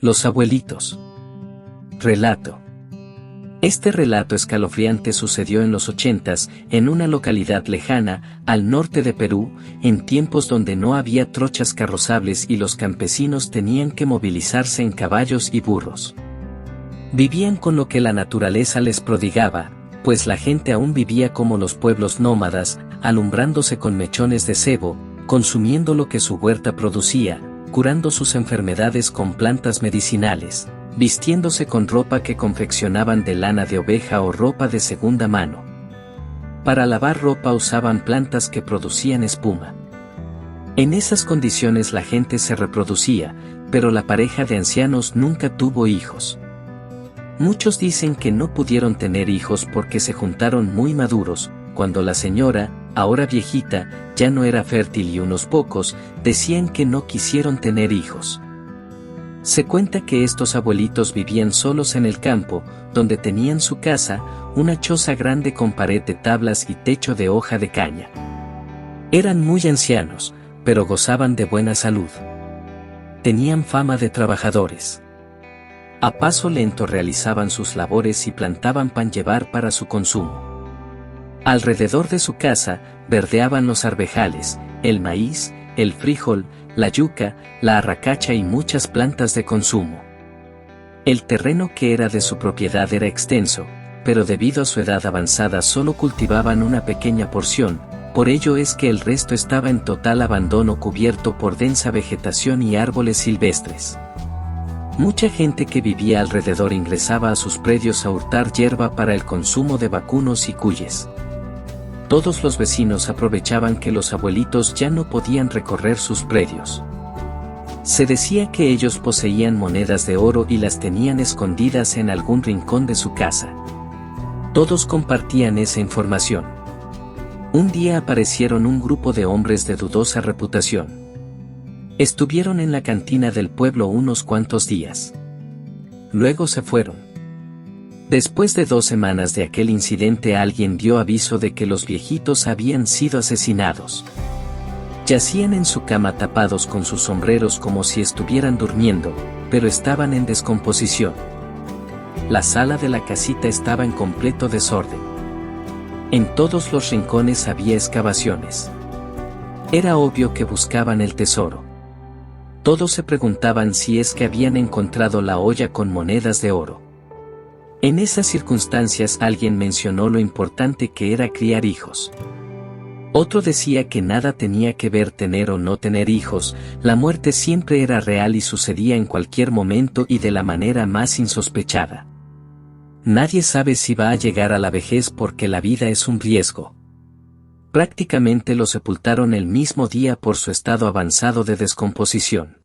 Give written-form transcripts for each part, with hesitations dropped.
Los abuelitos. Relato. Este relato escalofriante sucedió en los 80s, en una localidad lejana, al norte de Perú, en tiempos donde no había trochas carrozables y los campesinos tenían que movilizarse en caballos y burros. Vivían con lo que la naturaleza les prodigaba, pues la gente aún vivía como los pueblos nómadas, alumbrándose con mechones de cebo, consumiendo lo que su huerta producía, curando sus enfermedades con plantas medicinales, vistiéndose con ropa que confeccionaban de lana de oveja o ropa de segunda mano. Para lavar ropa usaban plantas que producían espuma. En esas condiciones la gente se reproducía, pero la pareja de ancianos nunca tuvo hijos. Muchos dicen que no pudieron tener hijos porque se juntaron muy maduros, cuando la señora, ahora viejita, ya no era fértil y unos pocos, decían que no quisieron tener hijos. Se cuenta que estos abuelitos vivían solos en el campo, donde tenían su casa, una choza grande con pared de tablas y techo de hoja de caña. Eran muy ancianos, pero gozaban de buena salud. Tenían fama de trabajadores. A paso lento realizaban sus labores y plantaban pan llevar para su consumo. Alrededor de su casa, verdeaban los arvejales, el maíz, el frijol, la yuca, la arracacha y muchas plantas de consumo. El terreno que era de su propiedad era extenso, pero debido a su edad avanzada solo cultivaban una pequeña porción, por ello es que el resto estaba en total abandono cubierto por densa vegetación y árboles silvestres. Mucha gente que vivía alrededor ingresaba a sus predios a hurtar hierba para el consumo de vacunos y cuyes. Todos los vecinos aprovechaban que los abuelitos ya no podían recorrer sus predios. Se decía que ellos poseían monedas de oro y las tenían escondidas en algún rincón de su casa. Todos compartían esa información. Un día aparecieron un grupo de hombres de dudosa reputación. Estuvieron en la cantina del pueblo unos cuantos días. Luego se fueron. Después de 2 semanas de aquel incidente alguien dio aviso de que los viejitos habían sido asesinados. Yacían en su cama tapados con sus sombreros como si estuvieran durmiendo, pero estaban en descomposición. La sala de la casita estaba en completo desorden. En todos los rincones había excavaciones. Era obvio que buscaban el tesoro. Todos se preguntaban si es que habían encontrado la olla con monedas de oro. En esas circunstancias alguien mencionó lo importante que era criar hijos. Otro decía que nada tenía que ver tener o no tener hijos, la muerte siempre era real y sucedía en cualquier momento y de la manera más insospechada. Nadie sabe si va a llegar a la vejez porque la vida es un riesgo. Prácticamente lo sepultaron el mismo día por su estado avanzado de descomposición.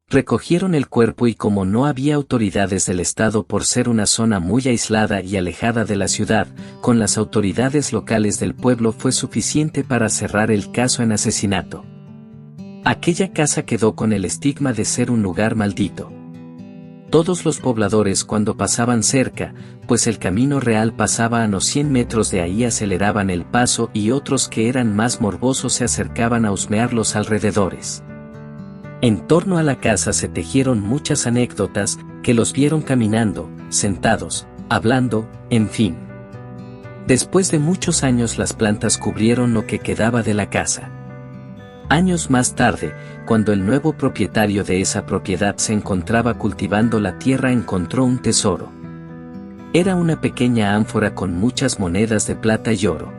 Recogieron el cuerpo y como no había autoridades del estado por ser una zona muy aislada y alejada de la ciudad, con las autoridades locales del pueblo fue suficiente para cerrar el caso en asesinato. Aquella casa quedó con el estigma de ser un lugar maldito. Todos los pobladores cuando pasaban cerca, pues el camino real pasaba a unos 100 metros de ahí aceleraban el paso y otros que eran más morbosos se acercaban a husmear los alrededores. En torno a la casa se tejieron muchas anécdotas, que los vieron caminando, sentados, hablando, en fin. Después de muchos años las plantas cubrieron lo que quedaba de la casa. Años más tarde, cuando el nuevo propietario de esa propiedad se encontraba cultivando la tierra encontró un tesoro. Era una pequeña ánfora con muchas monedas de plata y oro.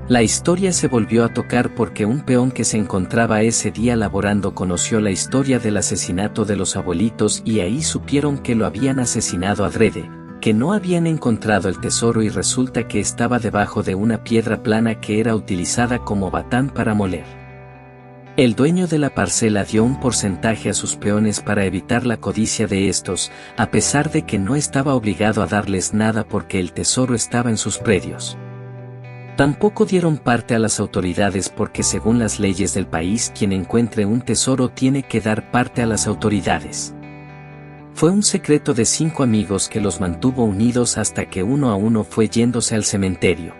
La historia se volvió a tocar porque un peón que se encontraba ese día laborando conoció la historia del asesinato de los abuelitos y ahí supieron que lo habían asesinado adrede, que no habían encontrado el tesoro y resulta que estaba debajo de una piedra plana que era utilizada como batán para moler. El dueño de la parcela dio un porcentaje a sus peones para evitar la codicia de estos, a pesar de que no estaba obligado a darles nada porque el tesoro estaba en sus predios. Tampoco dieron parte a las autoridades porque según las leyes del país quien encuentre un tesoro tiene que dar parte a las autoridades. Fue un secreto de 5 amigos que los mantuvo unidos hasta que uno a uno fue yéndose al cementerio.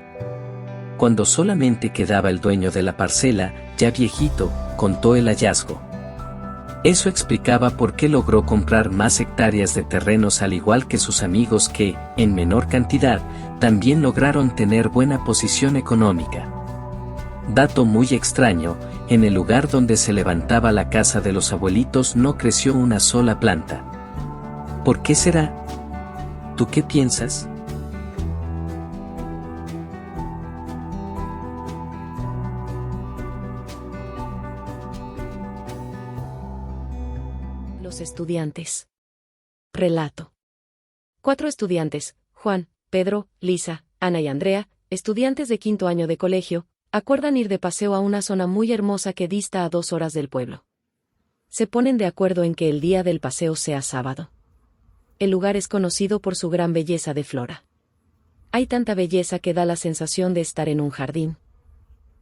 Cuando solamente quedaba el dueño de la parcela, ya viejito, contó el hallazgo. Eso explicaba por qué logró comprar más hectáreas de terrenos al igual que sus amigos que, en menor cantidad, también lograron tener buena posición económica. Dato muy extraño, en el lugar donde se levantaba la casa de los abuelitos no creció una sola planta. ¿Por qué será? ¿Tú qué piensas? Los estudiantes. Relato. 4 estudiantes, Juan, Pedro, Lisa, Ana y Andrea, estudiantes de 5º año de colegio, acuerdan ir de paseo a una zona muy hermosa que dista a 2 horas del pueblo. Se ponen de acuerdo en que el día del paseo sea sábado. El lugar es conocido por su gran belleza de flora. Hay tanta belleza que da la sensación de estar en un jardín.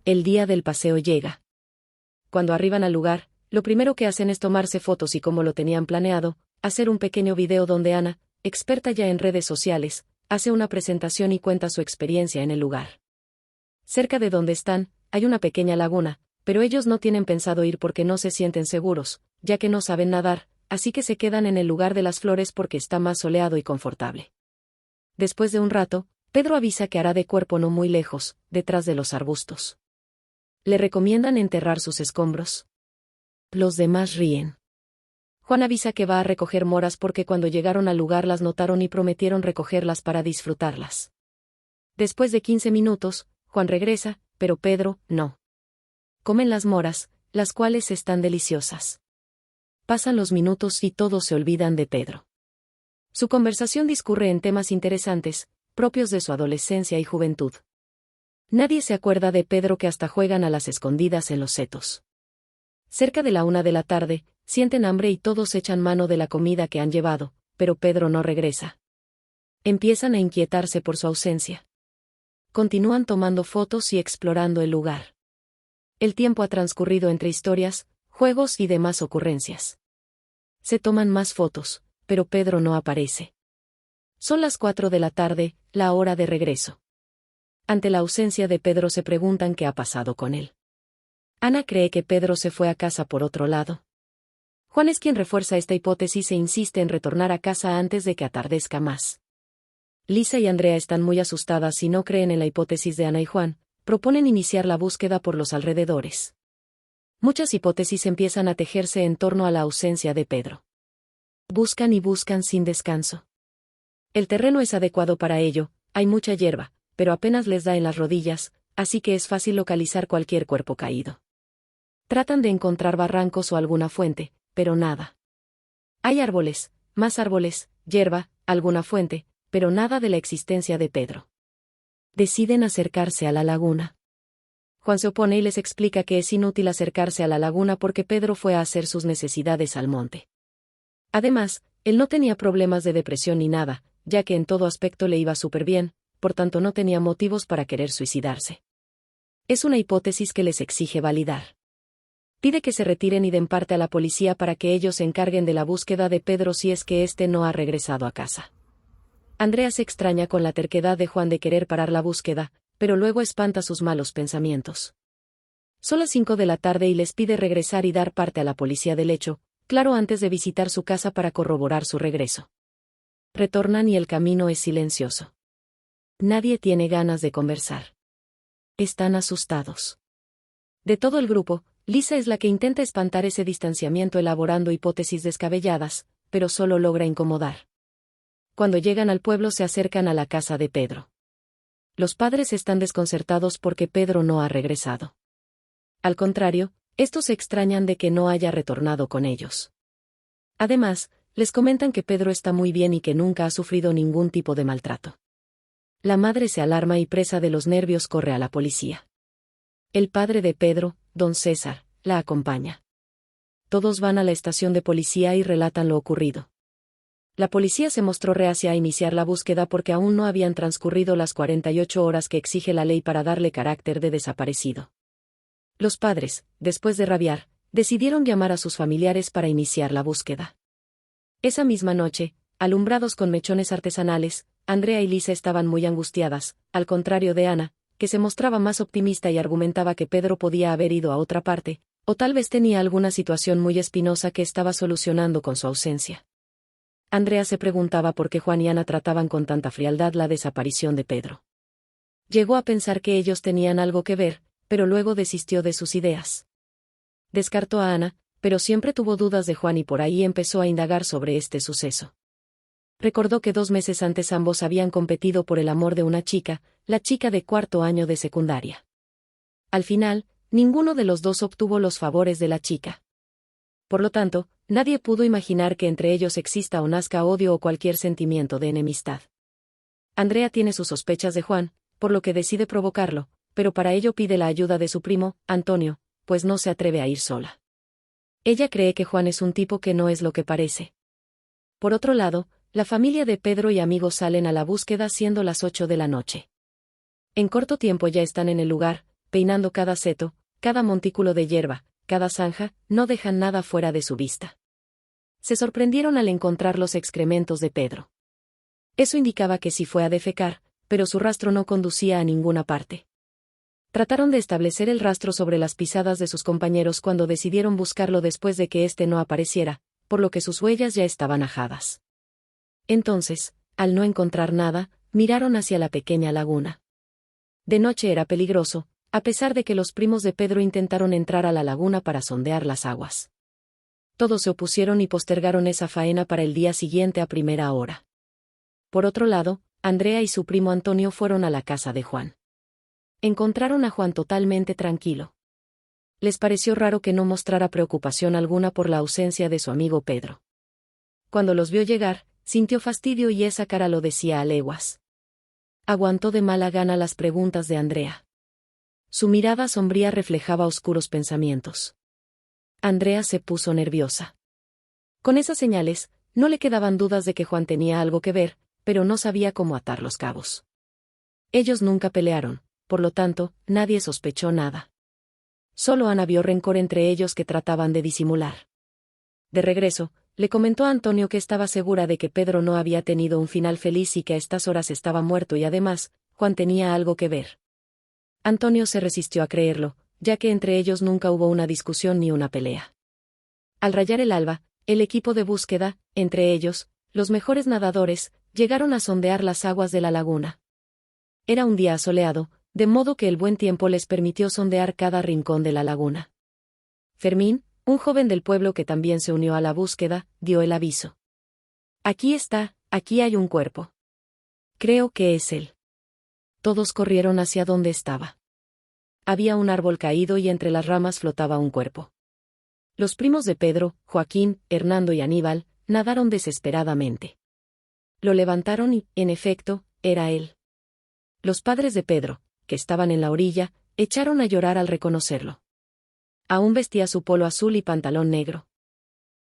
El día del paseo llega. Cuando arriban al lugar, lo primero que hacen es tomarse fotos y, como lo tenían planeado, hacer un pequeño video donde Ana, experta ya en redes sociales, hace una presentación y cuenta su experiencia en el lugar. Cerca de donde están, hay una pequeña laguna, pero ellos no tienen pensado ir porque no se sienten seguros, ya que no saben nadar, así que se quedan en el lugar de las flores porque está más soleado y confortable. Después de un rato, Pedro avisa que hará de cuerpo no muy lejos, detrás de los arbustos. Le recomiendan enterrar sus escombros. Los demás ríen. Juan avisa que va a recoger moras porque cuando llegaron al lugar las notaron y prometieron recogerlas para disfrutarlas. Después de 15 minutos, Juan regresa, pero Pedro, no. Comen las moras, las cuales están deliciosas. Pasan los minutos y todos se olvidan de Pedro. Su conversación discurre en temas interesantes, propios de su adolescencia y juventud. Nadie se acuerda de Pedro que hasta juegan a las escondidas en los setos. Cerca de la 1 de la tarde, sienten hambre y todos echan mano de la comida que han llevado, pero Pedro no regresa. Empiezan a inquietarse por su ausencia. Continúan tomando fotos y explorando el lugar. El tiempo ha transcurrido entre historias, juegos y demás ocurrencias. Se toman más fotos, pero Pedro no aparece. Son las 4 de la tarde, la hora de regreso. Ante la ausencia de Pedro se preguntan qué ha pasado con él. Ana cree que Pedro se fue a casa por otro lado. Juan es quien refuerza esta hipótesis e insiste en retornar a casa antes de que atardezca más. Lisa y Andrea están muy asustadas y no creen en la hipótesis de Ana y Juan, proponen iniciar la búsqueda por los alrededores. Muchas hipótesis empiezan a tejerse en torno a la ausencia de Pedro. Buscan y buscan sin descanso. El terreno es adecuado para ello, hay mucha hierba, pero apenas les da en las rodillas, así que es fácil localizar cualquier cuerpo caído. Tratan de encontrar barrancos o alguna fuente, pero nada. Hay árboles, más árboles, hierba, alguna fuente, pero nada de la existencia de Pedro. Deciden acercarse a la laguna. Juan se opone y les explica que es inútil acercarse a la laguna porque Pedro fue a hacer sus necesidades al monte. Además, él no tenía problemas de depresión ni nada, ya que en todo aspecto le iba súper bien, por tanto no tenía motivos para querer suicidarse. Es una hipótesis que les exige validar. Pide que se retiren y den parte a la policía para que ellos se encarguen de la búsqueda de Pedro si es que éste no ha regresado a casa. Andrea se extraña con la terquedad de Juan de querer parar la búsqueda, pero luego espanta sus malos pensamientos. Son las 5 de la tarde y les pide regresar y dar parte a la policía del hecho, claro, antes de visitar su casa para corroborar su regreso. Retornan y el camino es silencioso. Nadie tiene ganas de conversar. Están asustados. De todo el grupo, Lisa es la que intenta espantar ese distanciamiento elaborando hipótesis descabelladas, pero solo logra incomodar. Cuando llegan al pueblo se acercan a la casa de Pedro. Los padres están desconcertados porque Pedro no ha regresado. Al contrario, estos se extrañan de que no haya retornado con ellos. Además, les comentan que Pedro está muy bien y que nunca ha sufrido ningún tipo de maltrato. La madre se alarma y, presa de los nervios, corre a la policía. El padre de Pedro, don César, la acompaña. Todos van a la estación de policía y relatan lo ocurrido. La policía se mostró reacia a iniciar la búsqueda porque aún no habían transcurrido las 48 horas que exige la ley para darle carácter de desaparecido. Los padres, después de rabiar, decidieron llamar a sus familiares para iniciar la búsqueda. Esa misma noche, alumbrados con mechones artesanales, Andrea y Lisa estaban muy angustiadas, al contrario de Ana, que se mostraba más optimista y argumentaba que Pedro podía haber ido a otra parte, O tal vez tenía alguna situación muy espinosa que estaba solucionando con su ausencia. Andrea se preguntaba por qué Juan y Ana trataban con tanta frialdad la desaparición de Pedro. Llegó a pensar que ellos tenían algo que ver, pero luego desistió de sus ideas. Descartó a Ana, pero siempre tuvo dudas de Juan y por ahí empezó a indagar sobre este suceso. Recordó que 2 meses antes ambos habían competido por el amor de una chica, la chica de 4º año de secundaria. Al final, ninguno de los dos obtuvo los favores de la chica. Por lo tanto, nadie pudo imaginar que entre ellos exista o nazca odio o cualquier sentimiento de enemistad. Andrea tiene sus sospechas de Juan, por lo que decide provocarlo, pero para ello pide la ayuda de su primo, Antonio, pues no se atreve a ir sola. Ella cree que Juan es un tipo que no es lo que parece. Por otro lado, la familia de Pedro y amigos salen a la búsqueda siendo las 8 de la noche. En corto tiempo ya están en el lugar, peinando cada seto, cada montículo de hierba, cada zanja, no dejan nada fuera de su vista. Se sorprendieron al encontrar los excrementos de Pedro. Eso indicaba que sí fue a defecar, pero su rastro no conducía a ninguna parte. Trataron de establecer el rastro sobre las pisadas de sus compañeros cuando decidieron buscarlo después de que éste no apareciera, por lo que sus huellas ya estaban ajadas. Entonces, al no encontrar nada, miraron hacia la pequeña laguna. De noche era peligroso, a pesar de que los primos de Pedro intentaron entrar a la laguna para sondear las aguas. Todos se opusieron y postergaron esa faena para el día siguiente a primera hora. Por otro lado, Andrea y su primo Antonio fueron a la casa de Juan. Encontraron a Juan totalmente tranquilo. Les pareció raro que no mostrara preocupación alguna por la ausencia de su amigo Pedro. Cuando los vio llegar, sintió fastidio y esa cara lo decía a leguas. Aguantó de mala gana las preguntas de Andrea. Su mirada sombría reflejaba oscuros pensamientos. Andrea se puso nerviosa. Con esas señales, no le quedaban dudas de que Juan tenía algo que ver, pero no sabía cómo atar los cabos. Ellos nunca pelearon, por lo tanto, nadie sospechó nada. Solo Ana vio rencor entre ellos que trataban de disimular. De regreso, le comentó a Antonio que estaba segura de que Pedro no había tenido un final feliz y que a estas horas estaba muerto y además, Juan tenía algo que ver. Antonio se resistió a creerlo, ya que entre ellos nunca hubo una discusión ni una pelea. Al rayar el alba, el equipo de búsqueda, entre ellos, los mejores nadadores, llegaron a sondear las aguas de la laguna. Era un día soleado, de modo que el buen tiempo les permitió sondear cada rincón de la laguna. Fermín, un joven del pueblo que también se unió a la búsqueda, dio el aviso. Aquí está, aquí hay un cuerpo. Creo que es él. Todos corrieron hacia donde estaba. Había un árbol caído y entre las ramas flotaba un cuerpo. Los primos de Pedro, Joaquín, Hernando y Aníbal, nadaron desesperadamente. Lo levantaron y, en efecto, era él. Los padres de Pedro, que estaban en la orilla, echaron a llorar al reconocerlo. Aún vestía su polo azul y pantalón negro.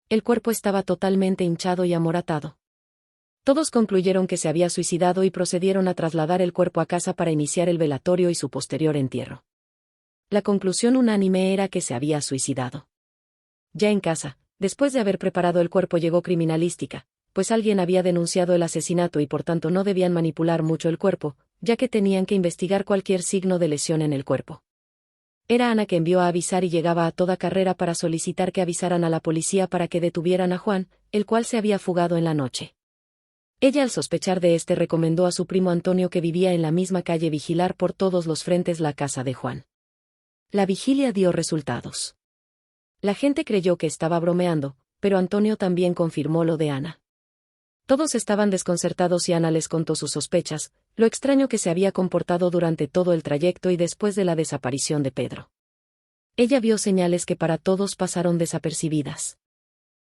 El cuerpo estaba totalmente hinchado y amoratado. Todos concluyeron que se había suicidado y procedieron a trasladar el cuerpo a casa para iniciar el velatorio y su posterior entierro. La conclusión unánime era que se había suicidado. Ya en casa, después de haber preparado el cuerpo, llegó criminalística, pues alguien había denunciado el asesinato y por tanto no debían manipular mucho el cuerpo, ya que tenían que investigar cualquier signo de lesión en el cuerpo. Era Ana que envió a avisar y llegaba a toda carrera para solicitar que avisaran a la policía para que detuvieran a Juan, el cual se había fugado en la noche. Ella, al sospechar de este, recomendó a su primo Antonio, que vivía en la misma calle, vigilar por todos los frentes la casa de Juan. La vigilia dio resultados. La gente creyó que estaba bromeando, pero Antonio también confirmó lo de Ana. Todos estaban desconcertados y Ana les contó sus sospechas, lo extraño que se había comportado durante todo el trayecto y después de la desaparición de Pedro. Ella vio señales que para todos pasaron desapercibidas.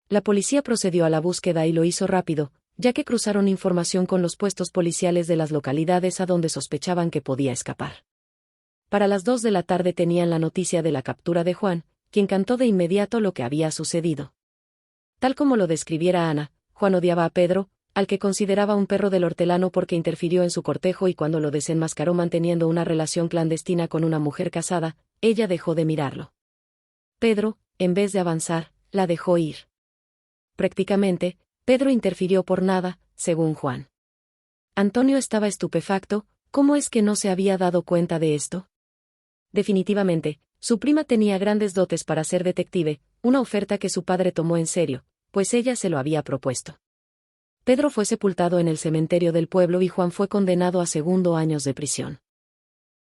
La policía procedió a la búsqueda y lo hizo rápido, ya que cruzaron información con los puestos policiales de las localidades a donde sospechaban que podía escapar. Para las 2 de la tarde tenían la noticia de la captura de Juan, quien contó de inmediato lo que había sucedido. Tal como lo describiera Ana, Juan odiaba a Pedro, al que consideraba un perro del hortelano porque interfirió en su cortejo y cuando lo desenmascaró manteniendo una relación clandestina con una mujer casada, ella dejó de mirarlo. Pedro, en vez de avanzar, la dejó ir. Prácticamente, Pedro interfirió por nada, según Juan. Antonio estaba estupefacto. ¿Cómo es que no se había dado cuenta de esto? Definitivamente, Su prima tenía grandes dotes para ser detective, una oferta que su padre tomó en serio, pues ella se lo había propuesto. Pedro fue sepultado en el cementerio del pueblo y Juan fue condenado a 2 años de prisión.